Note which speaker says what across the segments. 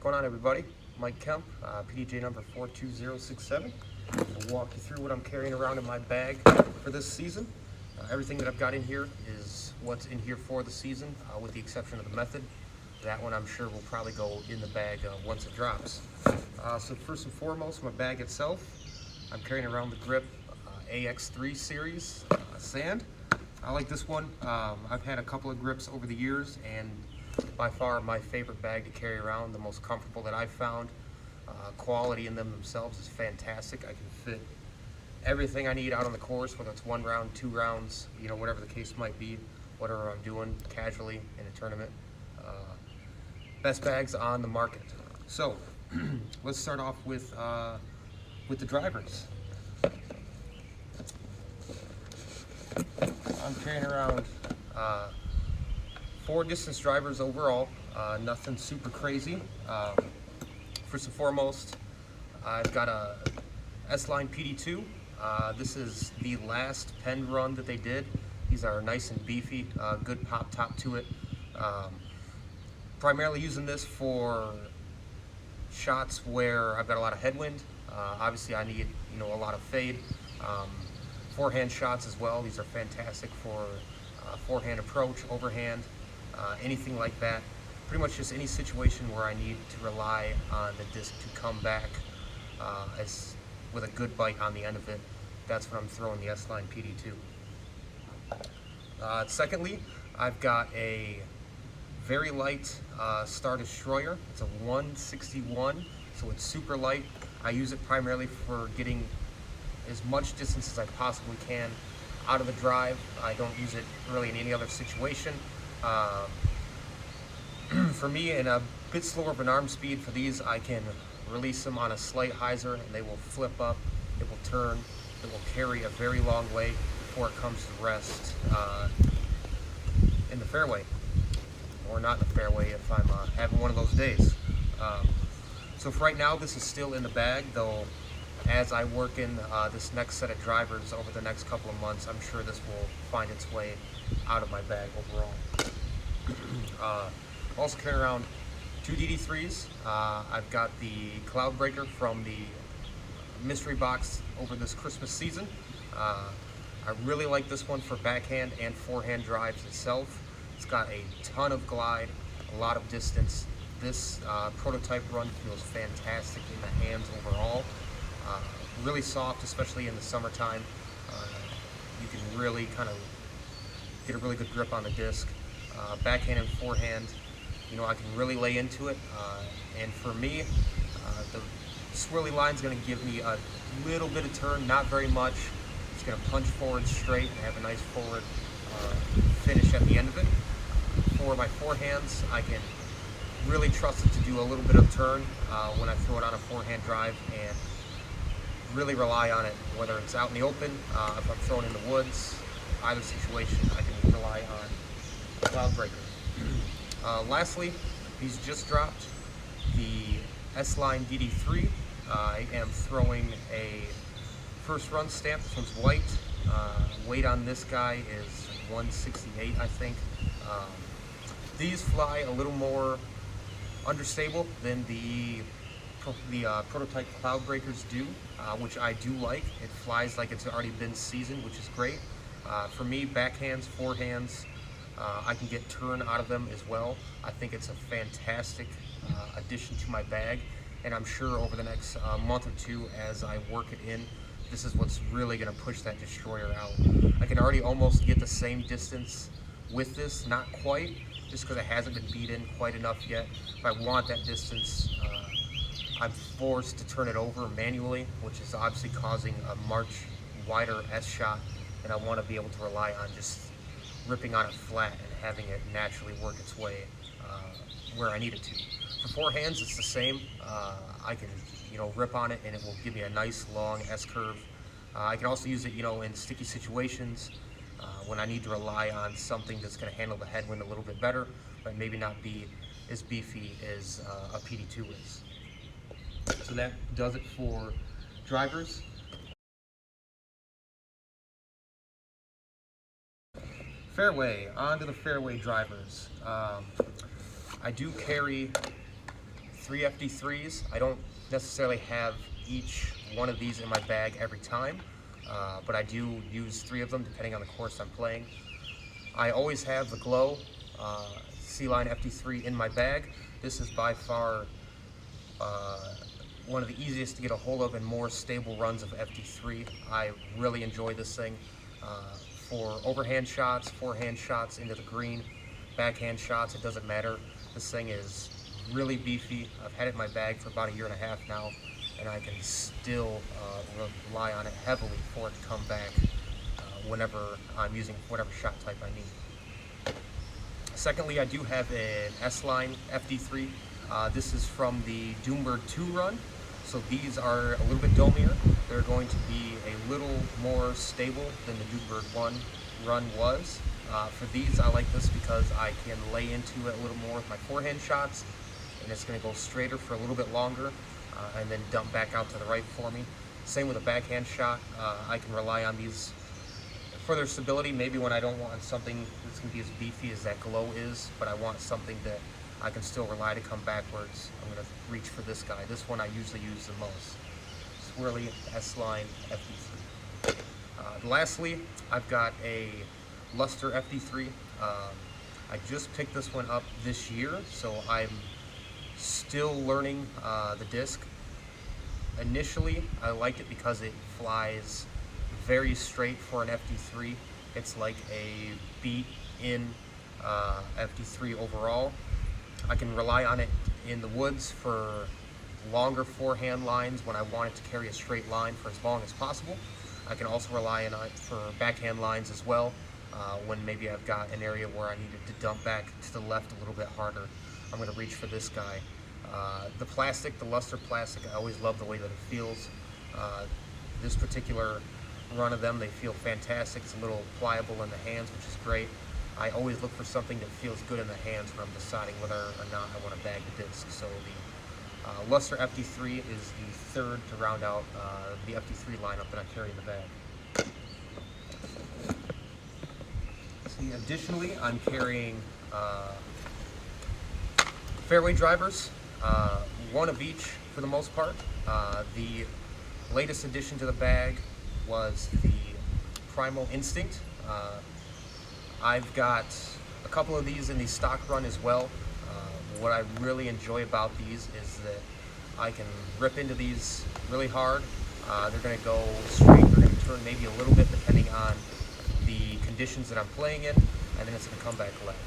Speaker 1: going on, everybody? Mike Kemp, PDJ number 42067. I'll walk you through what I'm carrying around in my bag for this season. Everything that I've got in here is what's in here for the season, with the exception of the method. That one I'm sure will probably go in the bag once it drops. So first and foremost, my bag itself, I'm carrying around the grip AX3 series sand. I like this one. I've had a couple of grips over the years, and by far my favorite bag to carry around, the most comfortable that I've found. Quality in them themselves is fantastic. I can fit everything I need out on the course, whether it's 1 round, 2 rounds, whatever the case might be, whatever I'm doing casually in a tournament. Best bags on the market. So let's start off with the drivers. I'm carrying around 4 distance drivers overall, nothing super crazy. First and foremost, I've got a S-Line PD2. This is the last pen run that they did. These are nice and beefy, good pop top to it. Primarily using this for shots where I've got a lot of headwind. Obviously I need a lot of fade. Forehand shots as well. These are fantastic for forehand approach, overhand, anything like that. Pretty much just any situation where I need to rely on the disc to come back with a good bite on the end of it. That's when I'm throwing the S-Line PD2. Secondly, I've got a very light Star Destroyer. It's a 161, so it's super light. I use it primarily for getting as much distance as I possibly can out of the drive. I don't use it really in any other situation. For me, in a bit slower of an arm speed for these, I can release them on a slight hyzer and they will flip up, it will turn, it will carry a very long way before it comes to rest in the fairway, or not in the fairway if I'm having one of those days. So for right now, this is still in the bag, though as I work in this next set of drivers over the next couple of months, I'm sure this will find its way out of my bag overall. Also carrying around 2 DD3s. I've got the Cloudbreaker from the mystery box over this Christmas season. I really like this one for backhand and forehand drives itself. It's got a ton of glide, a lot of distance. This prototype run feels fantastic in the hands overall. Really soft, especially in the summertime. You can really kind of get a really good grip on the disc. Backhand and forehand, I can really lay into it. And for me, the swirly line is going to give me a little bit of turn, not very much. It's going to punch forward straight and have a nice forward finish at the end of it. For my forehands, I can really trust it to do a little bit of turn when I throw it on a forehand drive, and really rely on it, whether it's out in the open, if I'm throwing in the woods, either situation, I can rely on Cloudbreaker. Lastly, these just dropped the S-Line DD3. I am throwing a first run stamp. This one's white. Weight on this guy is 168, I think. These fly a little more understable than the prototype Cloudbreakers do, which I do like. It flies like it's already been seasoned, which is great. For me, backhands, forehands, I can get turn out of them as well. I think it's a fantastic addition to my bag, and I'm sure over the next month or two, as I work it in, this is what's really going to push that Destroyer out. I can already almost get the same distance with this, not quite, just because it hasn't been beat in quite enough yet. If I want that distance, I'm forced to turn it over manually, which is obviously causing a much wider S shot, and I want to be able to rely on just ripping on it flat and having it naturally work its way where I need it to. For forehands, it's the same. I can, rip on it and it will give me a nice long S curve. I can also use it, in sticky situations when I need to rely on something that's going to handle the headwind a little bit better, but maybe not be as beefy as a PD2 is. So that does it for drivers. Fairway, on to the fairway drivers. I do carry 3 FD3s. I don't necessarily have each one of these in my bag every time, but I do use 3 of them depending on the course I'm playing. I always have the Glow C-Line FD3 in my bag. This is by far one of the easiest to get a hold of and more stable runs of FD3. I really enjoy this thing for overhand shots, forehand shots into the green, backhand shots, it doesn't matter. This thing is really beefy. I've had it in my bag for about 1.5 years now, and I can still rely on it heavily for it to come back whenever I'm using whatever shot type I need. Secondly, I do have an S-Line FD3. This is from the Doombird 2 run. So these are a little bit domier. They're going to be a little more stable than the Doombird 1 run was. For these, I like this because I can lay into it a little more with my forehand shots, and it's going to go straighter for a little bit longer, and then dump back out to the right for me. Same with a backhand shot. I can rely on these for their stability, maybe when I don't want something that's going to be as beefy as that Glow is, but I want something that I can still rely to come backwards. I'm going to reach for this guy. This one I usually use the most. Swirly S-Line FD3. Lastly, I've got a Luster FD3. I just picked this one up this year, so I'm still learning the disc. Initially, I liked it because it flies very straight for an FD3. It's like a beat-in FD3 overall. I can rely on it in the woods for longer forehand lines when I want it to carry a straight line for as long as possible. I can also rely on it for backhand lines as well, when maybe I've got an area where I needed to dump back to the left a little bit harder. I'm going to reach for this guy. The plastic, the Luster plastic, I always love the way that it feels. This particular run of them, they feel fantastic. It's a little pliable in the hands, which is great. I always look for something that feels good in the hands when I'm deciding whether or not I want to bag the disc. So the Luster FD3 is the third to round out the FD3 lineup that I carry in the bag. See, additionally, I'm carrying fairway drivers, one of each for the most part. The latest addition to the bag was the Primal Instinct. I've got a couple of these in the stock run as well. What I really enjoy about these is that I can rip into these really hard. They're going to go straight, they're going to turn maybe a little bit depending on the conditions that I'm playing in, and then it's going to come back left.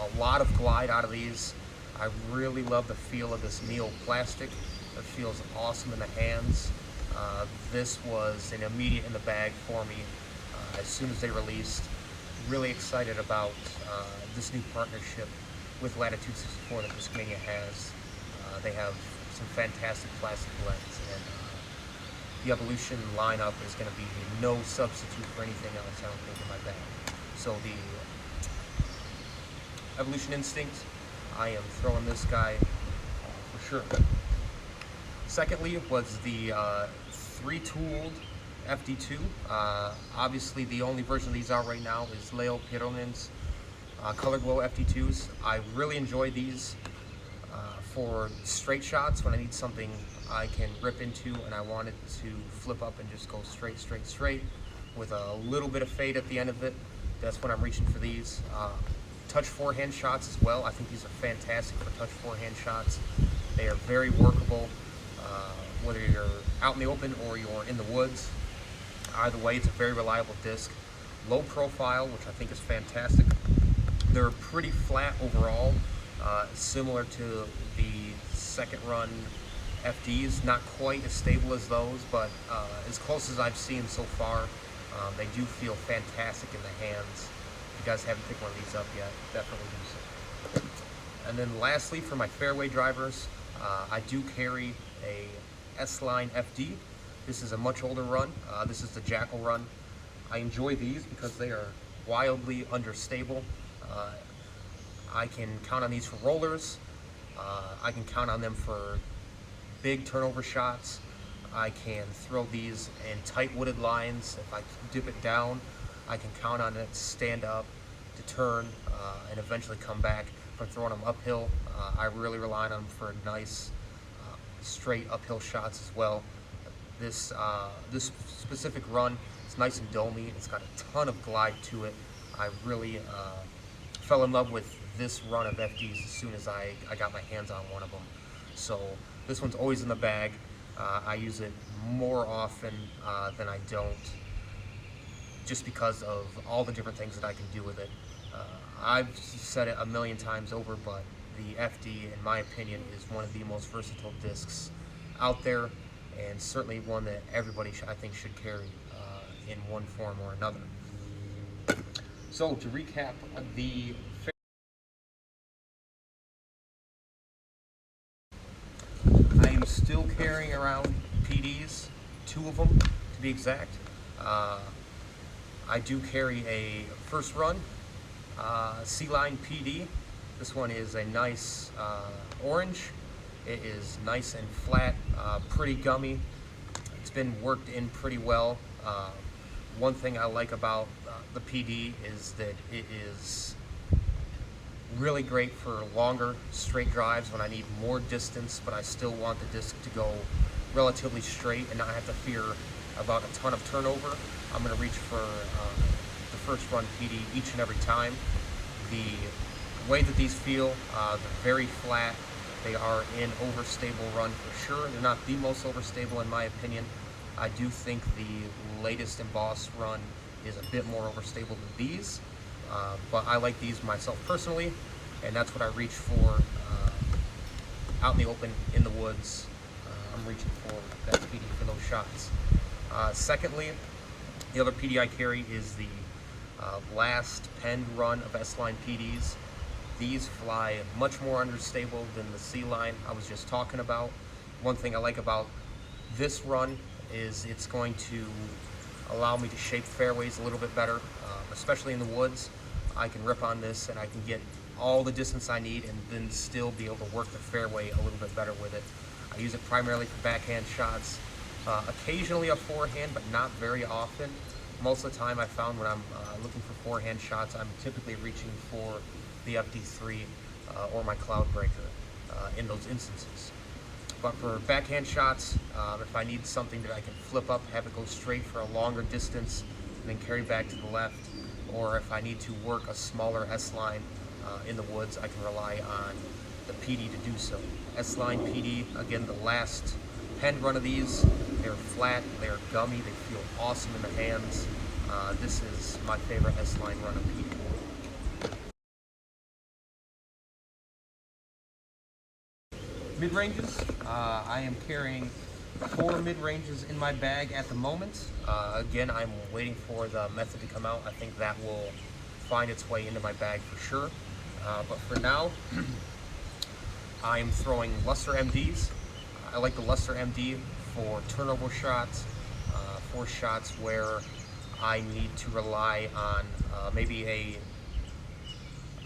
Speaker 1: A lot of glide out of these. I really love the feel of this Neo plastic. It feels awesome in the hands. This was an immediate in the bag for me as soon as they released. Really excited about this new partnership with Latitude 64 that Discmania has. They have some fantastic plastic blends, and the Evolution lineup is going to be no substitute for anything else, I don't think, in my bag. So the Evolution Instinct, I am throwing this guy for sure. Secondly was the 3-tooled FD2. Obviously, the only version of these out right now is Leo Pironin's Color Glow FD2s. I really enjoy these for straight shots when I need something I can rip into and I want it to flip up and just go straight, straight, straight with a little bit of fade at the end of it. That's when I'm reaching for these. Touch forehand shots as well. I think these are fantastic for touch forehand shots. They are very workable, whether you're out in the open or you're in the woods. Either way, it's a very reliable disc. Low profile, which I think is fantastic. They're pretty flat overall, similar to the second run FDs. Not quite as stable as those, but as close as I've seen so far. They do feel fantastic in the hands. If you guys haven't picked one of these up yet, definitely do so. And then lastly, for my fairway drivers, I do carry a S-Line FD. This is a much older run. This is the Jackal run. I enjoy these because they are wildly understable. I can count on these for rollers. I can count on them for big turnover shots. I can throw these in tight wooded lines. If I dip it down, I can count on it to stand up, to turn, and eventually come back. for throwing them uphill. I really rely on them for nice, straight uphill shots as well. This specific run, it's nice and domey. It's got a ton of glide to it. I really fell in love with this run of FDs as soon as I got my hands on one of them. So this one's always in the bag. I use it more often than I don't, just because of all the different things that I can do with it. I've said it a million times over, but the FD, in my opinion, is one of the most versatile discs out there, and certainly one that everybody, I think, should carry in one form or another. So to recap, I am still carrying around PDs, 2 of them to be exact. I do carry a first run C-Line PD. This one is a nice orange. It is nice and flat, pretty gummy. It's been worked in pretty well. One thing I like about the PD is that it is really great for longer straight drives when I need more distance, but I still want the disc to go relatively straight and not have to fear about a ton of turnover. I'm going to reach for the first run PD each and every time. The way that these feel, they're very flat. They are in overstable run for sure. They're not the most overstable in my opinion. I do think the latest embossed run is a bit more overstable than these, but I like these myself personally, and that's what I reach for out in the open, in the woods. I'm reaching for that PD for those shots. Secondly, the other PD I carry is the last penned run of S-Line PDs. These fly much more understable than the C-Line I was just talking about. One thing I like about this run is it's going to allow me to shape fairways a little bit better, especially in the woods. I can rip on this and I can get all the distance I need and then still be able to work the fairway a little bit better with it. I use it primarily for backhand shots, occasionally a forehand, but not very often. Most of the time I found when I'm looking for forehand shots, I'm typically reaching for the FD3 or my cloud breaker in those instances. But for backhand shots, if I need something that I can flip up, have it go straight for a longer distance, and then carry back to the left, or if I need to work a smaller S-Line in the woods, I can rely on the PD to do so. S-Line PD, again, the last penned run of these, they're flat, they're gummy, they feel awesome in the hands. This is my favorite S-Line run of PD. Mid-ranges, I am carrying 4 mid-ranges in my bag at the moment. Again, I'm waiting for the method to come out. I think that will find its way into my bag for sure. But for now, I'm throwing Luster MDs. I like the Luster MD for turnover shots, for shots where I need to rely on maybe a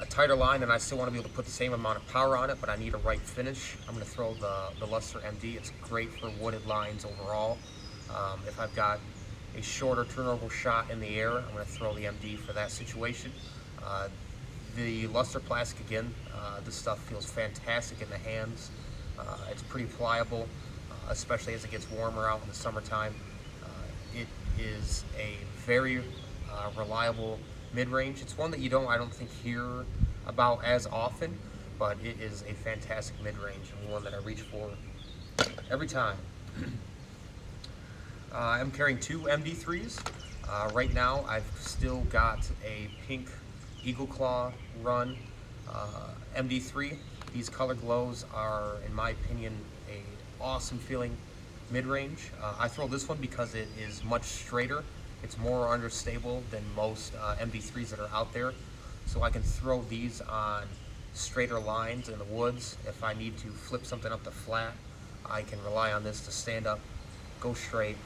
Speaker 1: tighter line and I still want to be able to put the same amount of power on it, but I need a right finish. I'm going to throw the Luster MD. It's great for wooded lines overall. If I've got a shorter turnover shot in the air, I'm going to throw the MD for that situation. The Luster Plastic, again, this stuff feels fantastic in the hands. It's pretty pliable, especially as it gets warmer out in the summertime. It is a very reliable mid-range. It's one that I don't think hear about as often, but it is a fantastic mid-range and one that I reach for every time. I'm carrying 2 MD3s. Right now I've still got a pink Eagle Claw run MD3. These color glows are, in my opinion, a awesome feeling mid-range. I throw this one because it is much straighter. It's more understable than most MD3s that are out there. So I can throw these on straighter lines in the woods. If I need to flip something up the flat, I can rely on this to stand up, go straight,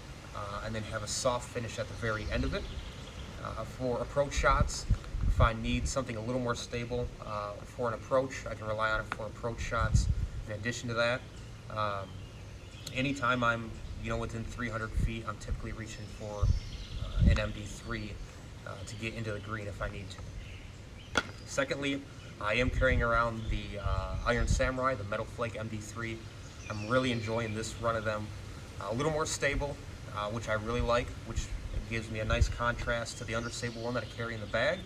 Speaker 1: and then have a soft finish at the very end of it. For approach shots, if I need something a little more stable for an approach, I can rely on it for approach shots. In addition to that, anytime I'm within 300 feet, I'm typically reaching for an MD3 to get into the green if I need to. Secondly, I am carrying around the Iron Samurai, the Metal Flake MD3. I'm really enjoying this run of them. A little more stable, which I really like, which gives me a nice contrast to the understable one that I carry in the bag.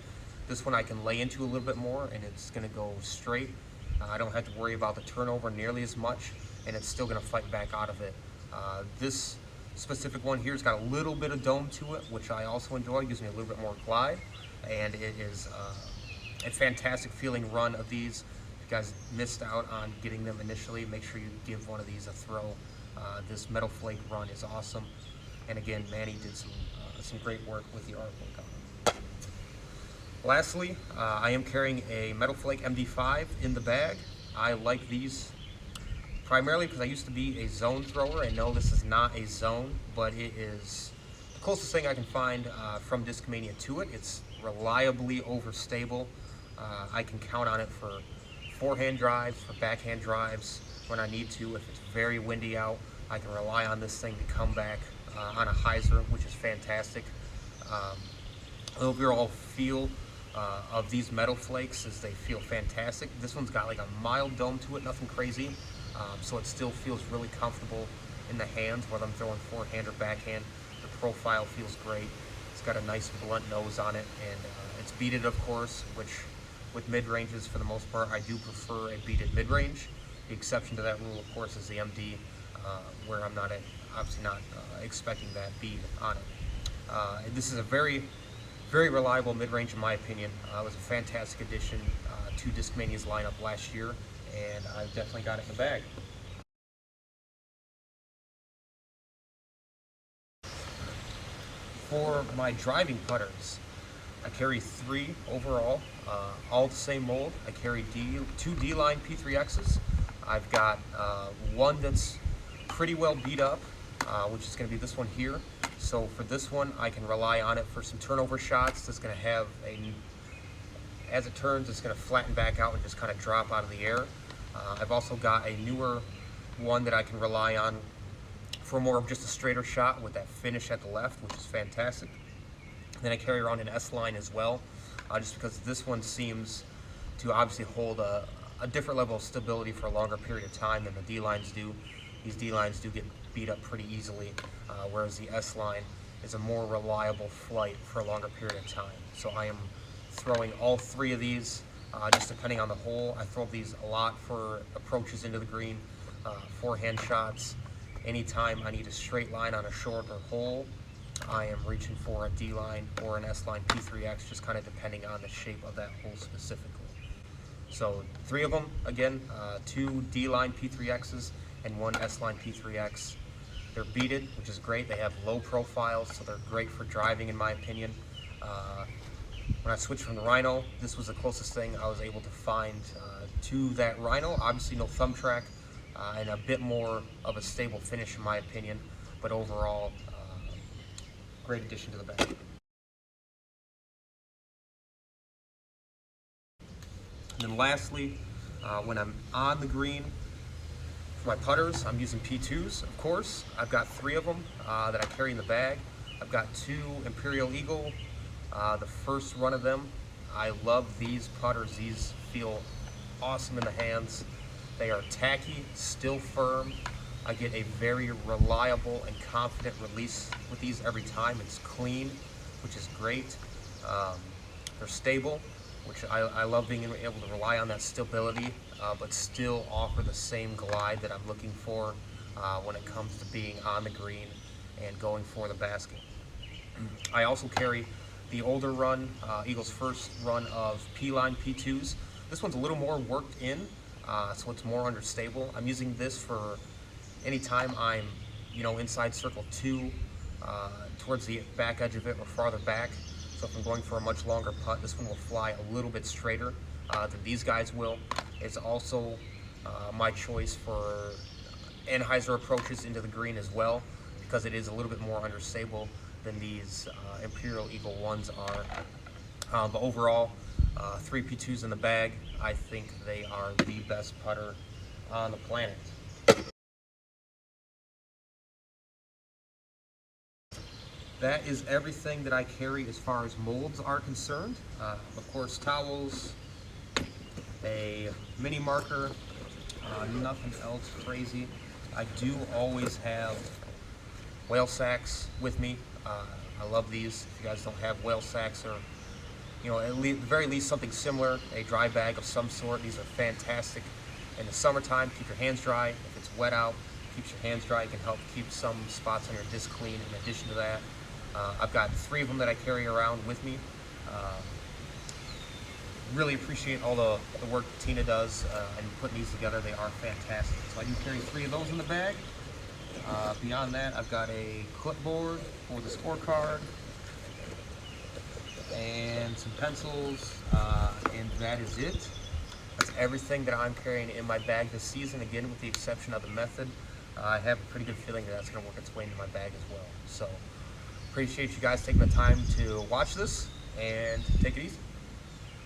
Speaker 1: This one I can lay into a little bit more and it's going to go straight. I don't have to worry about the turnover nearly as much, and it's still going to fight back out of it. This specific one here has got a little bit of dome to it, which I also enjoy. It gives me a little bit more glide, and it is a fantastic feeling run of these. If you guys missed out on getting them initially, make sure you give one of these a throw. This Metal Flake run is awesome, and again, Manny did some great work with the artwork on them. Lastly, I am carrying a Metal Flake MD5 in the bag. I like these primarily because I used to be a zone thrower, and no, this is not a zone, but it is the closest thing I can find from Discmania to it. It's reliably overstable. I can count on it for forehand drives, for backhand drives when I need to. If it's very windy out, I can rely on this thing to come back on a hyzer, which is fantastic. The overall feel of these Metal Flakes is they feel fantastic. This one's got like a mild dome to it, nothing crazy, so it still feels really comfortable in the hands, whether I'm throwing forehand or backhand. The profile feels great. It's got a nice blunt nose on it, and it's beaded, of course, which with mid-ranges, for the most part, I do prefer a beaded mid-range. The exception to that rule, of course, is the MD, where I'm not obviously not expecting that bead on it. This is a very reliable mid-range in my opinion. It was a fantastic addition to Discmania's lineup last year, and I've definitely got it in the bag. For my driving putters, I carry 3 overall, all the same mold. I carry 2 D-line P3Xs. I've got one that's pretty well beat up, which is going to be this one here. So for this one, I can rely on it for some turnover shots. That's going to have as it turns, it's going to flatten back out and just kind of drop out of the air. I've also got a newer one that I can rely on for more of just a straighter shot with that finish at the left, which is fantastic. Then I carry around an S-line as well, just because this one seems to obviously hold a different level of stability for a longer period of time than the D-lines do. These D-lines do get beat up pretty easily, whereas the S-line is a more reliable flight for a longer period of time. So I am throwing all 3 of these, just depending on the hole. I throw these a lot for approaches into the green, forehand shots. Anytime I need a straight line on a shorter hole, I am reaching for a D-line or an S-line P3X, just kind of depending on the shape of that hole specifically. So 3 of them, again, 2 D-line P3Xs and 1 S-line P3X. They're beaded, which is great. They have low profiles, so they're great for driving in my opinion. When I switched from the Rhino, this was the closest thing I was able to find to that Rhino. Obviously no thumb track, and a bit more of a stable finish in my opinion, but overall, great addition to the bag. And then lastly, when I'm on the green, for my putters, I'm using P2s, of course. I've got 3 of them that I carry in the bag. I've got 2 Imperial Eagle, the first run of them. I love these putters. These feel awesome in the hands. They are tacky, still firm. I get a very reliable and confident release with these every time. It's clean, which is great. They're stable, which I love being able to rely on that stability, but still offer the same glide that I'm looking for when it comes to being on the green and going for the basket. I also carry the older run, Eagle's first run of P-line P2s. This one's a little more worked in, so it's more understable. I'm using this for anytime I'm, inside circle 2, towards the back edge of it or farther back. So if I'm going for a much longer putt, this one will fly a little bit straighter than these guys will. It's also my choice for Anheuser approaches into the green as well, because it is a little bit more understable than these Imperial Eagle ones are. But overall, 3 P2s in the bag. I think they are the best putter on the planet. That is everything that I carry as far as molds are concerned. Of course, towels, a mini marker, nothing else crazy. I do always have whale sacks with me. I love these. If you guys don't have whale sacks, or at the very least something similar, a dry bag of some sort, these are fantastic. In the summertime, keep your hands dry. If it's wet out, keeps your hands dry. It can help keep some spots on your disc clean. In addition to that, I've got 3 of them that I carry around with me. Really appreciate all the work Tina does in putting these together. They are fantastic. So I do carry 3 of those in the bag. Beyond that, I've got a clipboard for the scorecard and some pencils, and that is it. That's everything that I'm carrying in my bag this season, again with the exception of the method. I have a pretty good feeling that that's going to work its way into my bag as well. So appreciate you guys taking the time to watch this, and take it easy.